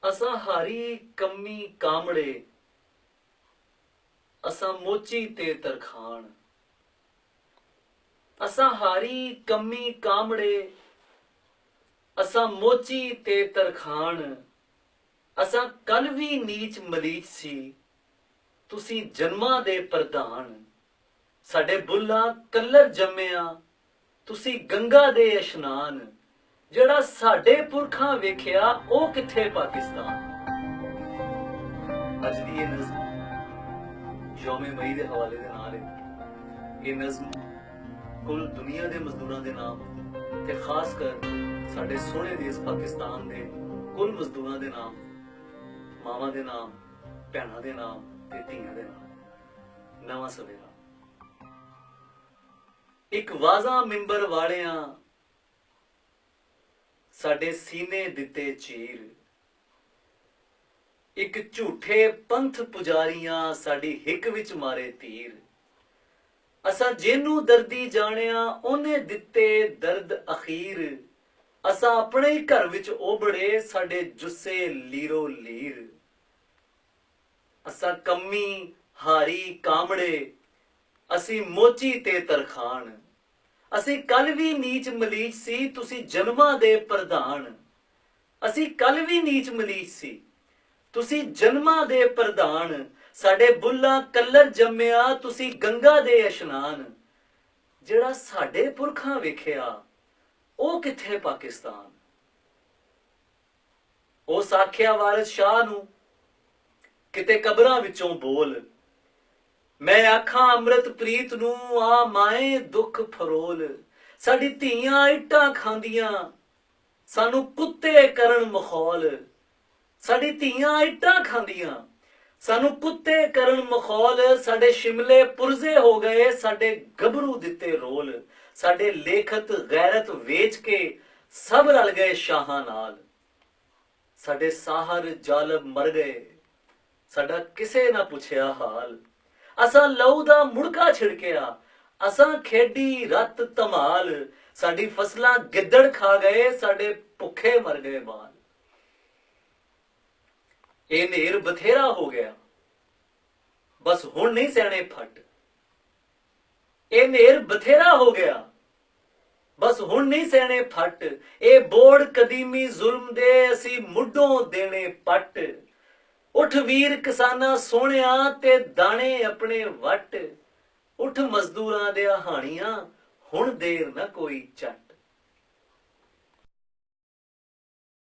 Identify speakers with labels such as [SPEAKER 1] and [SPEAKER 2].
[SPEAKER 1] असां हारी कमी कामड़े असां मोची ते तरखान। असां हारी कमी कामड़े असां मोची ते तरखान। असां कल भी नीच मलीच सी तुसी जन्मां दे प्रधान। साडे बुल्ला कल्लर जम्मिया तुसी गंगा दे इशनान। ਜਿਹੜਾ ਸਾਡੇ ਪੁਰਖਾਂ ਵੇਖਿਆ ਉਹ ਕਿੱਥੇ ਪਾਕਿਸਤਾਨ। ਅੱਜ ਦੀ ਇਹ ਨਜ਼ਮ ਯੌਮੇ ਮਈ ਦੇ ਹਵਾਲੇ ਦੇ ਨਾਲ ਹੈ। ਇਹ ਨਜ਼ਮ ਕੁੱਲ ਦੁਨੀਆ ਦੇ ਮਜ਼ਦੂਰਾਂ ਦੇ ਨਾਮ ਤੇ ਖਾਸ ਕਰ ਸਾਡੇ ਸੋਹਣੇ ਦੇਸ਼ ਪਾਕਿਸਤਾਨ ਦੇ ਕੁੱਲ ਮਜ਼ਦੂਰਾਂ ਦੇ ਨਾਮ, ਮਾਵਾਂ ਦੇ ਨਾਮ, ਭੈਣਾਂ ਦੇ ਨਾਮ ਤੇ ਧੀਆਂ ਦੇ ਨਾਮ। ਨਵਾਂ ਸਵੇਰਾ। ਇੱਕ ਵਾਜ਼ਾ ਮਿੰਬਰ ਵਾਲਿਆਂ ਸਾਡੇ ਸੀਨੇ ਦਿੱਤੇ ਚੀਰ। ਇੱਕ ਝੂਠੇ ਪੰਥ ਪੁਜਾਰੀਆਂ ਸਾਡੀ ਹਿੱਕ ਵਿੱਚ ਮਾਰੇ ਤੀਰ। ਅਸਾਂ ਜਿਹਨੂੰ ਦਰਦੀ ਜਾਣਿਆ ਉਹਨੇ ਦਿੱਤੇ ਦਰਦ ਅਖੀਰ। ਅਸਾਂ ਆਪਣੇ ਹੀ ਘਰ ਵਿੱਚ ਉਬੜੇ ਸਾਡੇ ਜੁੱਸੇ ਲੀਰੋ ਲੀਰ। ਅਸਾਂ ਕੰਮੀ ਹਾਰੀ ਕਾਮੜੇ ਅਸੀਂ ਮੋਚੀ ਤੇ ਤਰਖਾਨ। ਅਸੀਂ ਕੱਲ ਵੀ ਨੀਚ ਮਲੀਚ ਸੀ ਤੁਸੀਂ ਜਨਮਾਂ ਦੇ ਪ੍ਰਧਾਨ। ਅਸੀਂ ਕੱਲ ਵੀ ਨੀਚ ਮਲੀਚ ਸੀ ਤੁਸੀਂ ਜਨਮਾਂ ਦੇ ਪ੍ਰਧਾਨ। ਸਾਡੇ ਬੁੱਲਾ ਕਲਰ ਜੰਮਿਆ ਤੁਸੀਂ ਗੰਗਾ ਦੇ ਇਸ਼ਨਾਨ। ਜਿਹੜਾ ਸਾਡੇ ਪੁਰਖਾਂ ਵੇਖਿਆ ਉਹ ਕਿੱਥੇ ਪਾਕਿਸਤਾਨ। ਉਹ ਸਾਖਿਆ ਵਾਰਿਸ ਸ਼ਾਹ ਨੂੰ ਕਿਤੇ ਕਬਰਾਂ ਵਿੱਚੋਂ ਬੋਲ। ਮੈਂ ਆਖਾਂ ਅੰਮ੍ਰਿਤ ਪ੍ਰੀਤ ਨੂੰ ਆ ਮਾਏ ਦੁੱਖ ਫਰੋਲ। ਸਾਡੀ ਧੀਆਂ ਇੱਟਾਂ ਖਾਂਦੀਆਂ ਸਾਨੂੰ ਕੁੱਤੇ ਕਰਨ ਮਖੌਲ। ਸਾਡੀ ਧੀਆਂ ਇੱਟਾਂ ਖਾਂਦੀਆਂ ਸਾਨੂੰ ਕੁੱਤੇ ਕਰਨ ਮਖੌਲ। ਸਾਡੇ ਸ਼ਿਮਲੇ ਪੁਰਜ਼ੇ ਹੋ ਗਏ ਸਾਡੇ ਗੱਭਰੂ ਦਿੱਤੇ ਰੋਲ। ਸਾਡੇ ਲੇਖਤ ਗੈਰਤ ਵੇਚ ਕੇ ਸਭ ਰਲ ਗਏ ਸ਼ਾਹਾਂ ਨਾਲ। ਸਾਡੇ ਸਾਹਰ ਜ਼ਾਲਮ ਮਰ ਗਏ ਸਾਡਾ ਕਿਸੇ ਨਾ ਪੁੱਛਿਆ ਹਾਲ। ਅਸਾਂ ਲਹੂ ਦਾ ਮੁੜਕਾ ਛਿੜਕਿਆ ਅਸਾਂ ਖੇਡੀ ਰੱਤ ਧਮਾਲ। ਸਾਡੀ ਫਸਲਾਂ ਗਿੱਦੜ ਖਾ ਗਏ ਸਾਡੇ ਭੁੱਖੇ ਮਰ ਗਏ ਬਾਲ। ਇਹ ਨੇਰ ਬਥੇਰਾ ਹੋ ਗਿਆ ਬਸ ਹੁਣ ਨਹੀਂ ਸਹਿਣੇ ਫੱਟ। ਇਹ ਨੇਰ ਬਥੇਰਾ ਹੋ ਗਿਆ ਬਸ ਹੁਣ ਨਹੀਂ ਸਹਿਣੇ ਫੱਟ। ਇਹ ਬੋੜ ਕਦੀਮੀ ਜ਼ੁਲਮ ਦੇ ਅਸੀਂ ਮੁੱਢੋਂ ਦੇਣੇ ਪੱਟ। ਉੱਠ ਵੀਰ ਕਿਸਾਨਾਂ ਸੋਹਣਿਆ ਤੇ ਦਾਣੇ ਆਪਣੇ ਵੱਟ। ਉੱਠ ਮਜ਼ਦੂਰਾਂ ਦੇ ਹਾਣੀਆਂ ਹੁਣ ਦੇਰ ਨਾ ਕੋਈ ਚੱਟ।